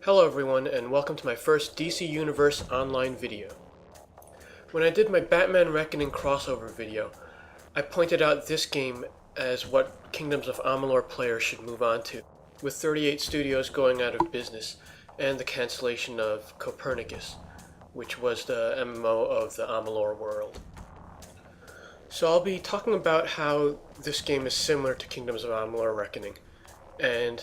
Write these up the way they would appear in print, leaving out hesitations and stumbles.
Hello everyone, and welcome to my first DC Universe Online video. When I did my Batman Reckoning crossover video, I pointed out this game as what Kingdoms of Amalur players should move on to, with 38 studios going out of business, and the cancellation of Copernicus, which was the MMO of the Amalur world. So I'll be talking about how this game is similar to Kingdoms of Amalur Reckoning, and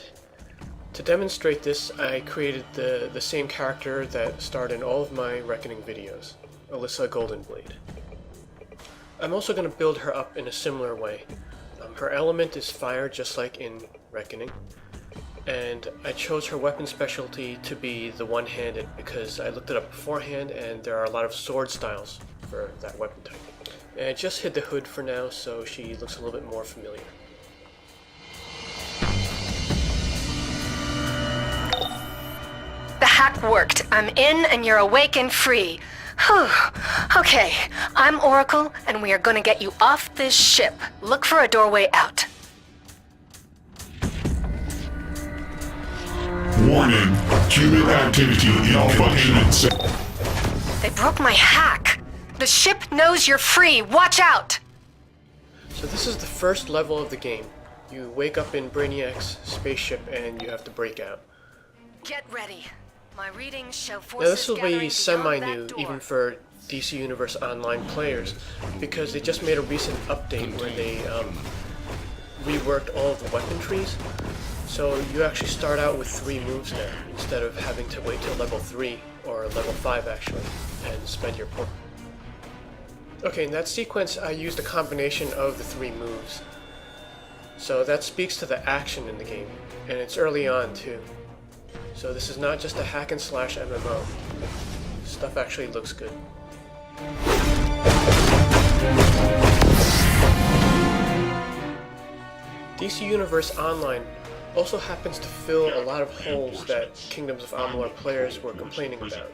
to demonstrate this, I created the same character that starred in all of my Reckoning videos, Alyssa Goldenblade. I'm also going to build her up in a similar way. Her element is fire, just like in Reckoning, and I chose her weapon specialty to be the one-handed because I looked it up beforehand and there are a lot of sword styles for that weapon type. And I just hid the hood for now so she looks a little bit more familiar. The hack worked. I'm in and you're awake and free. Whew. Okay, I'm Oracle and we are gonna get you off this ship. Look for a doorway out. Warning, human activity in function. They broke my hack. The ship knows you're free. Watch out! So this is the first level of the game. You wake up in Brainiac's spaceship and you have to break out. Get ready. My readings show Now forces this will gathering be beyond semi-new that door. even for DC Universe Online players because they just made a recent update where they reworked all of the weapon trees. So you actually start out with 3 moves now instead of having to wait till level 3 or level 5 actually and spend your point. Okay, in that sequence I used a combination of the 3 moves. So that speaks to the action in the game, and it's early on too. So this is not just a hack and slash MMO. Stuff actually looks good. DC Universe Online also happens to fill a lot of holes that Kingdoms of Amalur players were complaining about.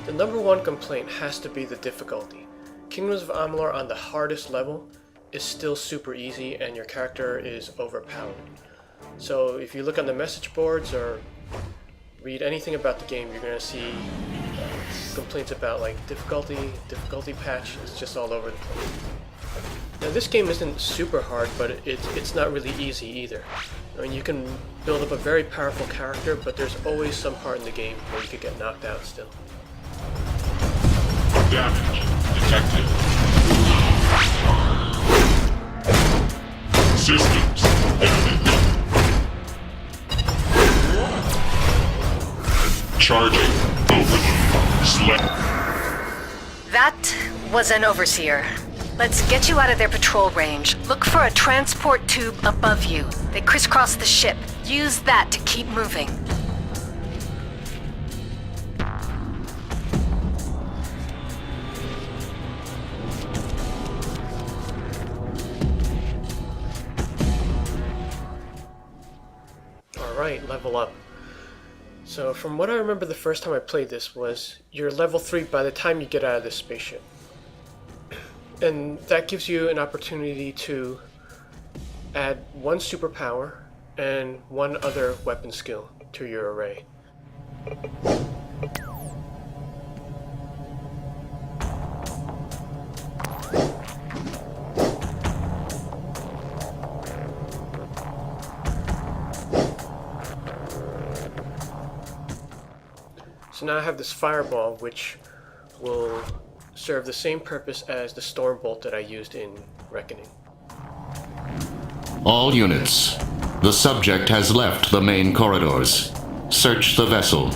The #1 complaint has to be the difficulty. Kingdoms of Amalur on the hardest level is still super easy and your character is overpowered. So if you look on the message boards or read anything about the game, you're going to see complaints about like difficulty patch. It's just all over the place. Now this game isn't super hard, but it's not really easy either. I mean, you can build up a very powerful character, but there's always some part in the game where you could get knocked out still. Damage detected. Systems. Charging. Overload. Select. That was an overseer. Let's get you out of their patrol range. Look for a transport tube above you. They crisscross the ship. Use that to keep moving. Alright, level up. So from what I remember the first time I played this was you're level 3 by the time you get out of this spaceship. And that gives you an opportunity to add 1 superpower and 1 other weapon skill to your array. So now I have this fireball, which will serve the same purpose as the storm bolt that I used in Reckoning. All units. The subject has left the main corridors. Search the vessel.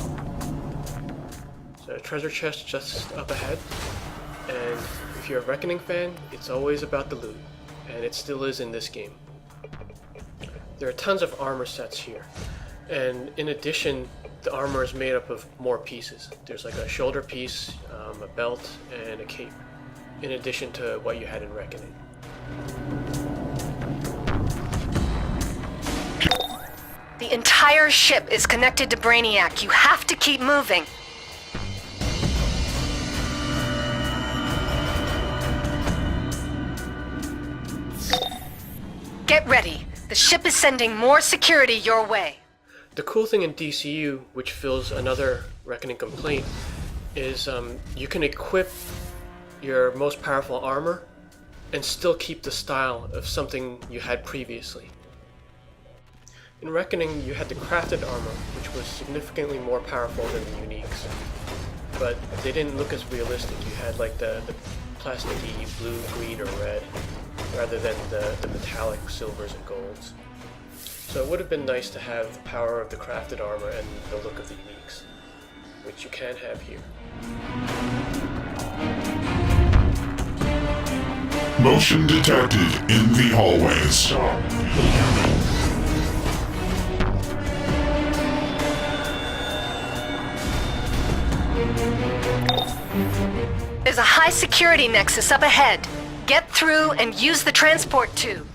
So a treasure chest just up ahead, and if you're a Reckoning fan, it's always about the loot, and it still is in this game. There are tons of armor sets here, and in addition, the armor is made up of more pieces. There's like a shoulder piece, a belt, and a cape, in addition to what you had in Reckoning. The entire ship is connected to Brainiac. You have to keep moving. Get ready. The ship is sending more security your way. the cool thing in DCU, which fills another Reckoning complaint, is you can equip your most powerful armor and still keep the style of something you had previously. In Reckoning, you had the crafted armor, which was significantly more powerful than the uniques, but they didn't look as realistic. You had like the plasticky blue, green, or red, rather than the metallic silvers and golds. So it would have been nice to have the power of the crafted armor and the look of the uniques, which you can have here. Motion detected in the hallways. There's a high security nexus up ahead. Get through and use the transport tube.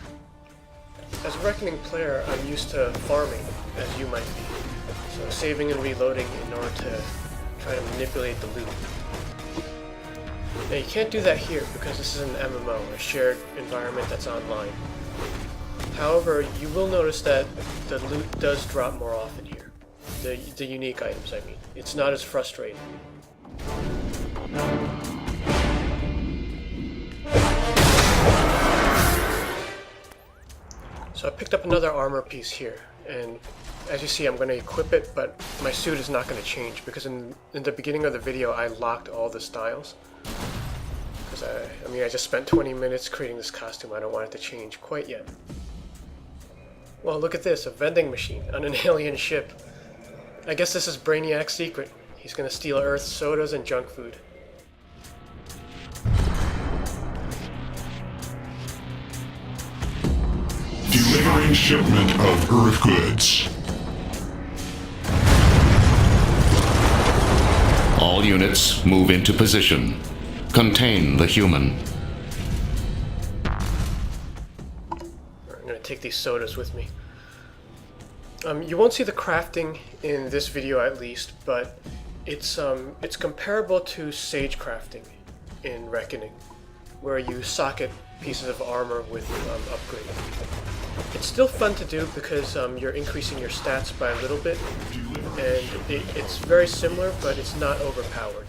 As a Reckoning player, I'm used to farming, as you might be. So saving and reloading in order to try to manipulate the loot. Now you can't do that here because this is an MMO, a shared environment that's online. However, you will notice that the loot does drop more often here. The unique items, I mean. It's not as frustrating. So I picked up another armor piece here, and as you see, I'm going to equip it, but my suit is not going to change because in the beginning of the video I locked all the styles. Because I just spent 20 minutes creating this costume. I don't want it to change quite yet. Well, look at this, a vending machine on an alien ship. I guess this is Brainiac's secret. He's going to steal Earth's sodas and junk food. Delivering shipment of Earth goods. All units move into position. Contain the human. I'm going to take these sodas with me. You won't see the crafting in this video at least, but it's comparable to sage crafting in Reckoning, where you socket pieces of armor with upgrade. It's still fun to do because you're increasing your stats by a little bit, and it's very similar, but it's not overpowered.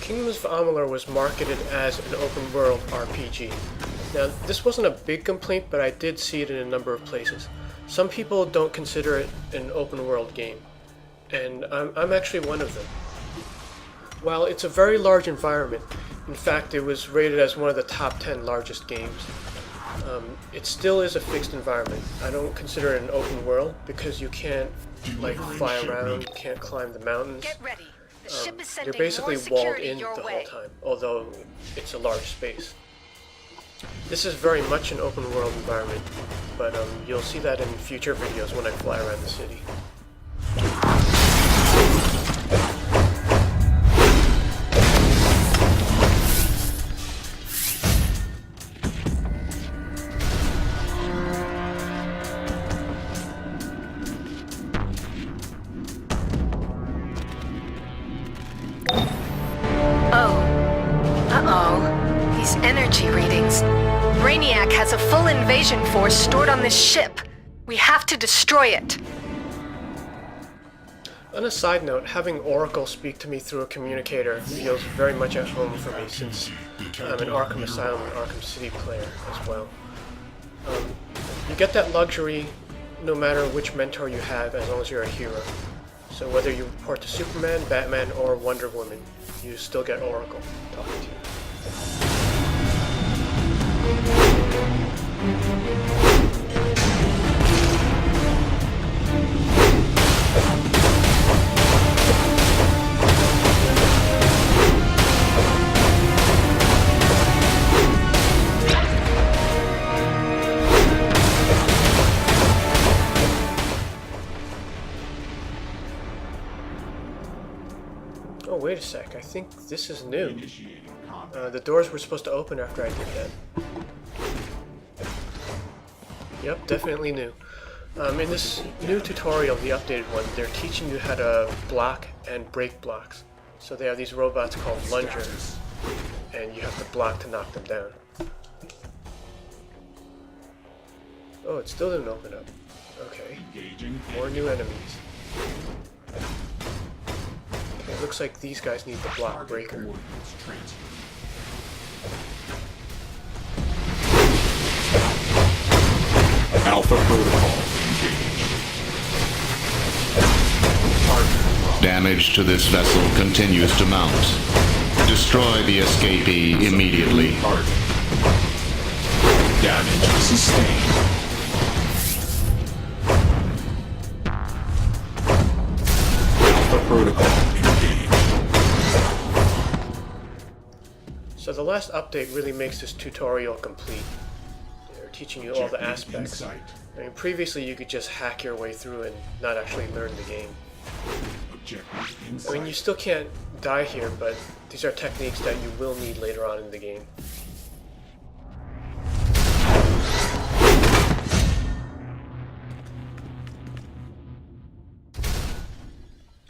Kingdoms of Amalur was marketed as an open-world RPG. Now, this wasn't a big complaint, but I did see it in a number of places. Some people don't consider it an open-world game, and I'm actually one of them. While it's a very large environment, in fact, it was rated as one of the top 10 largest games, it still is a fixed environment. I don't consider it an open world because you can't fly around, you can't climb the mountains. Get ready. The ship is sending You're basically more walled security in your the way. whole time, although it's a large space. This is very much an open world environment, but you'll see that in future videos when I fly around the city. These energy readings. Brainiac has a full invasion force stored on this ship. We have to destroy it. On a side note, having Oracle speak to me through a communicator feels very much at home for me since I'm an Arkham Asylum and Arkham City player as well. You get that luxury no matter which mentor you have as long as you're a hero. So whether you report to Superman, Batman, or Wonder Woman, you still get Oracle talking to you. Oh, wait a sec. I think this is new. The doors were supposed to open after I did that. Yep, definitely new. In this new tutorial, the updated one, they're teaching you how to block and break blocks. So they have these robots called lungers, and you have to block to knock them down. Oh, it still didn't open up. Okay. More new enemies. Okay, it looks like these guys need the block breaker. Alpha Protocol. Damage to this vessel continues to mount. Destroy the escapee immediately. Damage sustained. Alpha Protocol engaged. So the last update really makes this tutorial complete. They're teaching you all the aspects. I mean, previously you could just hack your way through and not actually learn the game. I mean, you still can't die here, but these are techniques that you will need later on in the game.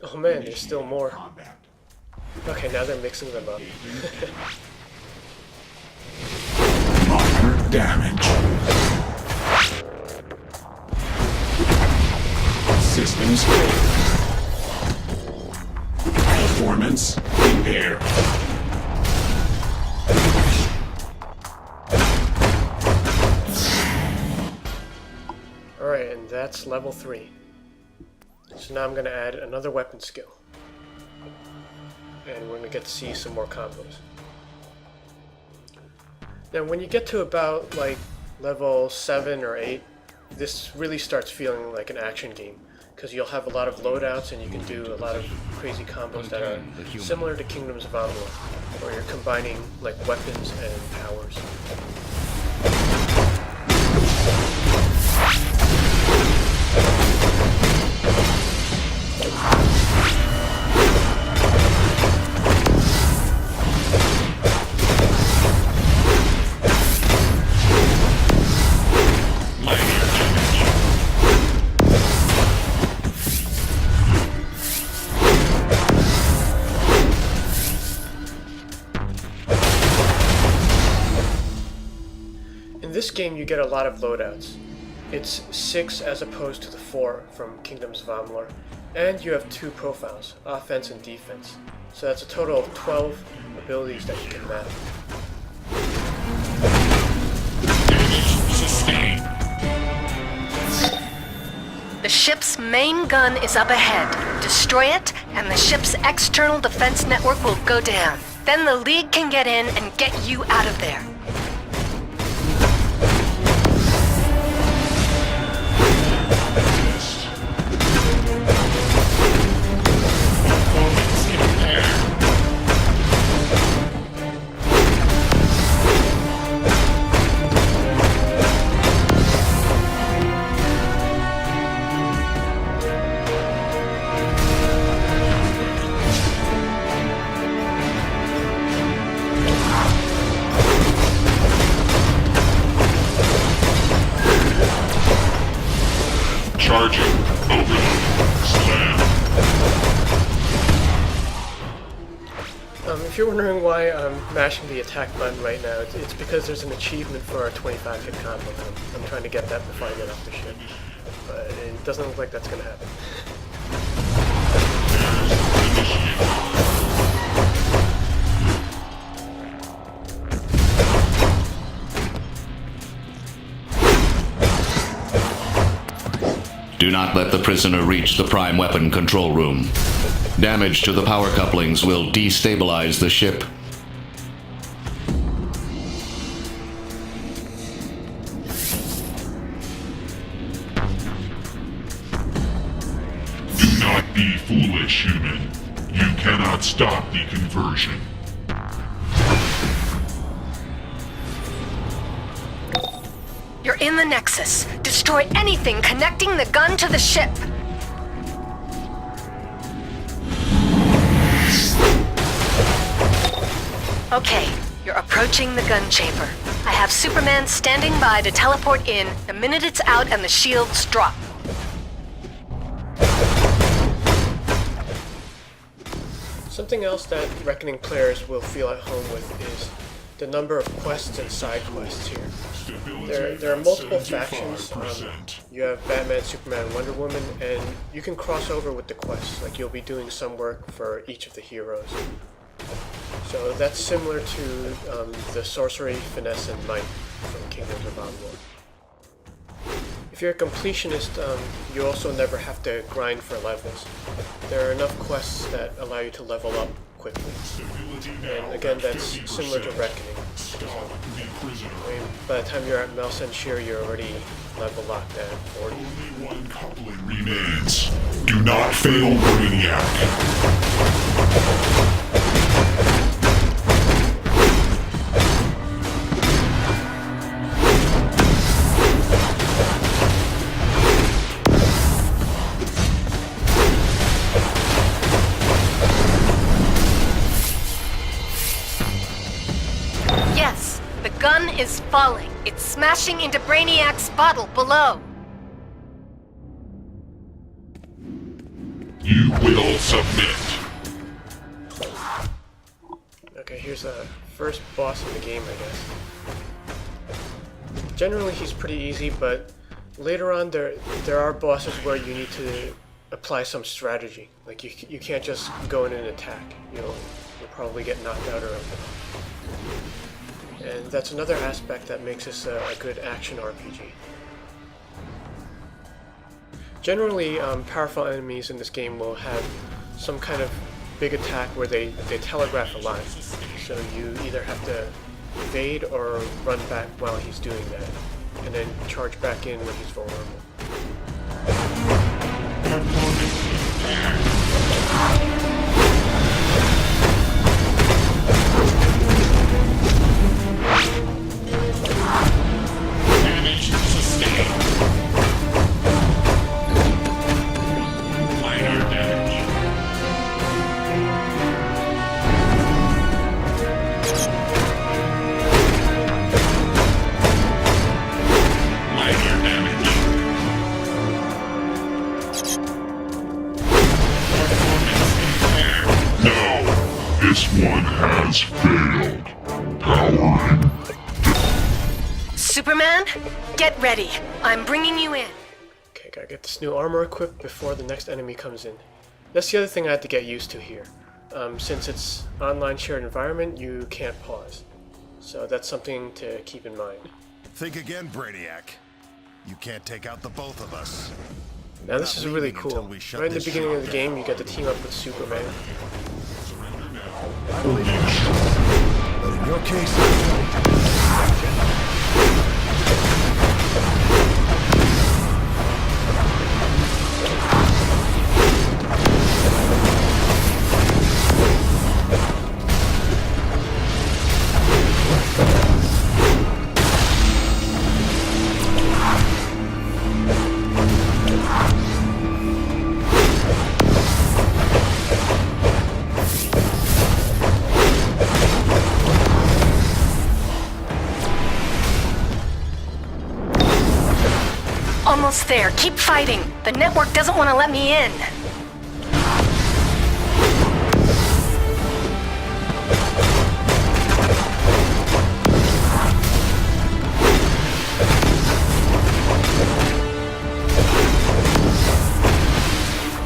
Oh man, there's still more. Okay, now they're mixing them up. Minor damage. Systems failed. Performance impaired. Alright, and that's level 3. So now I'm going to add another weapon skill. And we're going to get to see some more combos. Now when you get to about like level 7 or 8, this really starts feeling like an action game. Because you'll have a lot of loadouts and you can do a lot of crazy combos that are similar to Kingdoms of Amalur, where you're combining like weapons and powers. In this game you get a lot of loadouts. It's 6 as opposed to the 4 from Kingdoms of Amalur, and you have 2 profiles, offense and defense. So that's a total of 12 abilities that you can map. The ship's main gun is up ahead. Destroy it, and the ship's external defense network will go down. Then the League can get in and get you out of there. Charging. Overload. Slam. If you're wondering why I'm mashing the attack button right now, it's because there's an achievement for a 25 hit combo. I'm trying to get that before I get off the ship. But it doesn't look like that's going to happen. Do not let the prisoner reach the prime weapon control room. Damage to the power couplings will destabilize the ship. Do not be foolish, human. You cannot stop the conversion. You're in the Nexus. Destroy anything connecting the gun to the ship. Okay, you're approaching the gun chamber. I have Superman standing by to teleport in the minute it's out and the shields drop. Something else that Reckoning players will feel at home with is the number of quests and side quests here. There are multiple factions. You have Batman, Superman, Wonder Woman, and you can cross over with the quests. Like, you'll be doing some work for each of the heroes. So that's similar to the Sorcery, Finesse, and Might from Kingdoms of Amalur. If you're a completionist, you also never have to grind for levels. There are enough quests that allow you to level up quickly. And again, that's similar to Reckoning. I mean, by the time you're at Melsenshire, you're already level locked at 40. Only one coupling remains. Do not fail, Brainiac. Yes, the gun is falling. It's smashing into Brainiac's bottle below. You will submit. Okay, here's the first boss of the game, I guess. Generally, he's pretty easy, but later on, there are bosses where you need to apply some strategy. Like, you can't just go in and attack. You'll probably get knocked out early. And that's another aspect that makes this a good action RPG. Generally, powerful enemies in this game will have some kind of big attack where they telegraph a line. So you either have to evade or run back while he's doing that, and then charge back in when he's vulnerable. Damage sustained. Minor damage. Minor damage. No, this one has failed. Powering. Superman, get ready. I'm bringing you in. Okay, gotta get this new armor equipped before the next enemy comes in. That's the other thing I had to get used to here. Since it's online shared environment, you can't pause. So that's something to keep in mind. Think again, Brainiac. You can't take out the both of us. Now this is really leaving until cool. we shut Right in the this beginning of shop the game, you get to team up with Superman. I believe in you. But in your case, Almost there. Keep fighting. The network doesn't want to let me in.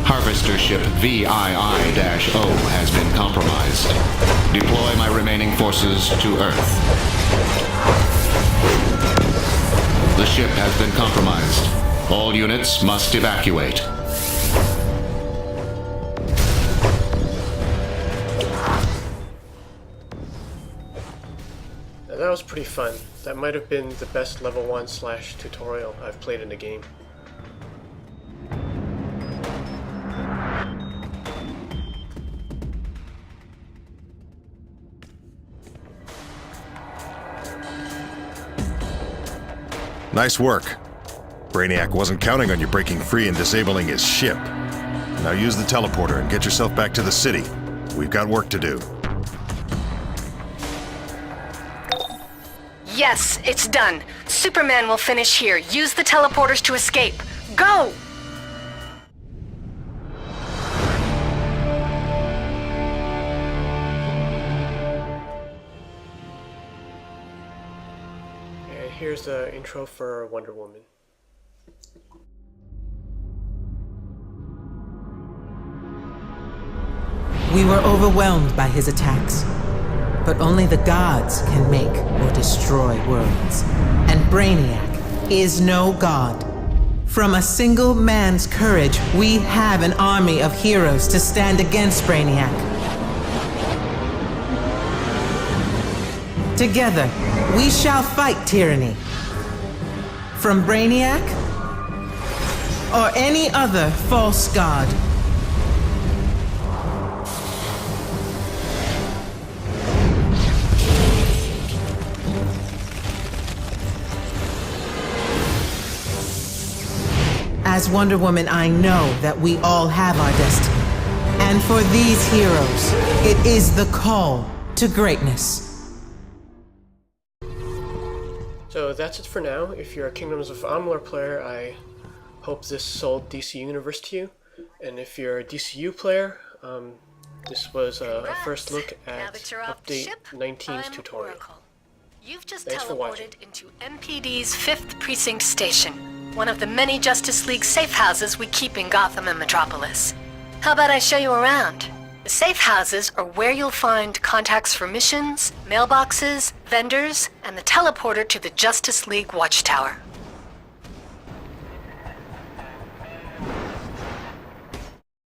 Harvester ship VII-O has been compromised. Deploy my remaining forces to Earth. The ship has been compromised. All units must evacuate. Now, that was pretty fun. That might have been the best level 1/ tutorial I've played in a game. nice work. Brainiac wasn't counting on you breaking free and disabling his ship. Now use the teleporter and get yourself back to the city. We've got work to do. Yes, it's done. Superman will finish here. Use the teleporters to escape. Go! And here's the intro for Wonder Woman. We were overwhelmed by his attacks. But only the gods can make or destroy worlds. And Brainiac is no god. From a single man's courage, we have an army of heroes to stand against Brainiac. Together, we shall fight tyranny. From Brainiac or any other false god. As Wonder Woman, I know that we all have our destiny. And for these heroes, it is the call to greatness. So that's it for now. If you're a Kingdoms of Amalur player, I hope this sold DC Universe to you. And if you're a DCU player, this was a first look at Update 19's tutorial. Oracle. You've just Thanks for watching. teleported into MPD's 5th Precinct Station, one of the many Justice League safe houses we keep in Gotham and Metropolis. How about I show you around? The safe houses are where you'll find contacts for missions, mailboxes, vendors, and the teleporter to the Justice League Watchtower.